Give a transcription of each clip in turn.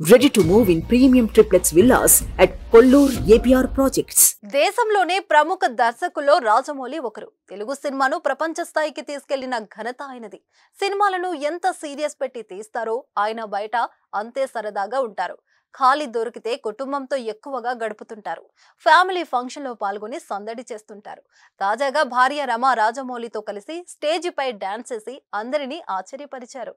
Ready to move in premium triplex villas at Kollur APR Projects. దేశంలోనే ప్రముఖ దర్శకుల్లో రాజమౌళి ఒకరు. తెలుగు సినిమాను ప్రపంచ స్థాయికి తీసుకెళ్లిన ఘనత ఆయనది. సినిమాలను ఎంత సీరియస్ పెట్టి తీస్తారో ఆయన బయట అంతే సరదాగా ఉంటారు. ఖాళీ దొరికితే కుటుంబంతో ఎక్కువగా గడుపుతుంటారు. ఫ్యామిలీ ఫంక్షన్ లో పాల్గొని సందడి చేస్తుంటారు. తాజాగా భార్య రమ రాజమౌళితో కలిసి స్టేజ్ పై డాన్స్ చేసి అందరినీ ఆశ్చర్యపరిచారు.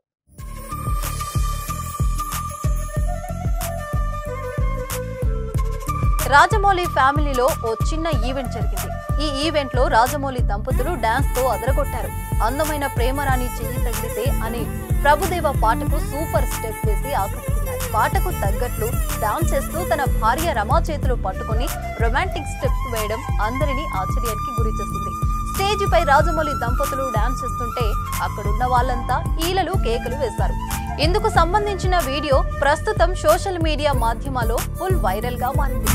రాజమౌళి ఫ్యామిలీలో ఓ చిన్న ఈవెంట్ జరిగింది. ఈ ఈవెంట్ లో రాజమౌళి దంపతులు డాన్స్ తో అదరగొట్టారు. అందమైన ప్రేమరాణి చెయ్యి తగిలితే అనే ప్రభుదేవ పాటకు సూపర్ స్టెప్ వేసి ఆకట్టుకున్నారు. పాటకు తగ్గట్లు డాన్స్ చేస్తూ తన భార్య రమా చేతులు పట్టుకుని రొమాంటిక్ స్టెప్స్ వేయడం అందరినీ ఆశ్చర్యానికి గురి చేసింది. స్టేజ్ పై రాజమౌళి దంపతులు డాన్స్ చేస్తుంటే అక్కడున్న వాళ్ళంతా ఈలలు కేకలు వేశారు. ఇందుకు సంబంధించిన వీడియో ప్రస్తుతం సోషల్ మీడియా మాధ్యమాల్లో ఫుల్ వైరల్ గా మారింది.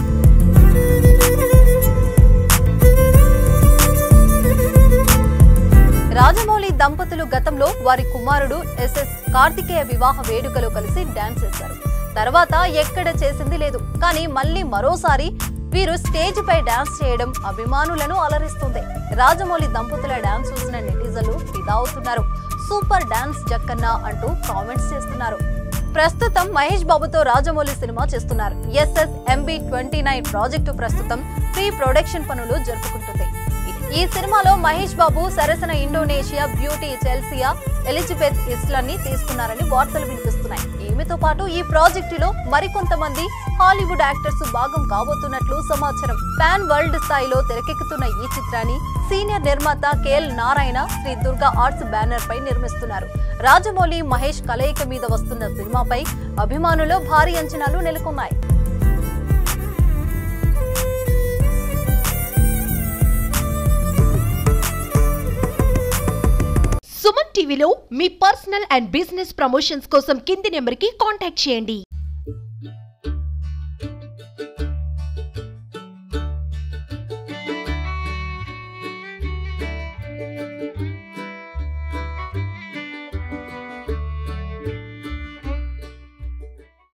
రాజమౌళి దంపతులు గతంలో వారి కుమారుడు ఎస్ఎస్ కార్తికేయ వివాహ వేడుకలో కలిసి డాన్స్ చేశారు. తర్వాత ఎక్కడ చేసింది లేదు. కానీ మళ్ళీ మరోసారి వీరు స్టేజ్ పై డాన్స్ చేయడం అభిమానులను అలరిస్తుంది. రాజమౌళి దంపతుల డాన్స్ చూసిన నెటిజన్లు ఫిదా అవుతున్నారు. సూపర్ డాన్స్ జక్కన్న అంటూ కామెంట్స్ చేస్తున్నారు. ప్రస్తుతం మహేష్ బాబుతో రాజమౌళి సినిమా చేస్తున్నారు. SSMB29 ప్రాజెక్టు ప్రస్తుతం ప్రీ ప్రొడక్షన్ పనులు జరుపుకుంటుంది. ఈ సినిమాలో మహేష్ బాబు సరసన ఇండోనేషియా బ్యూటీ చెల్సియా ఎలిజబెత్ ఇస్లాన్ని తీసుకున్నారని వార్తలు వినిపిస్తున్నాయి. ఈమెతో పాటు ఈ ప్రాజెక్టులో మరికొంతమంది హాలీవుడ్ యాక్టర్స్ భాగం కాబోతున్నట్లు సమాచారం. పాన్ వరల్డ్ స్థాయిలో తెరకెక్కుతున్న ఈ చిత్రాన్ని సీనియర్ నిర్మాత KL Narayana Shri Durga arts banner పై నిర్మిస్తున్నారు. రాజమౌళి మహేష్ కలయిక మీద వస్తున్న సినిమాపై అభిమానులు భారీ అంచనాలు నెలకొన్నాయి. సుమన్ టీవీలో మీ పర్సనల్ అండ్ బిజినెస్ ప్రమోషన్స్ కోసం కింది నెంబర్కి కాంటాక్ట్ చేయండి.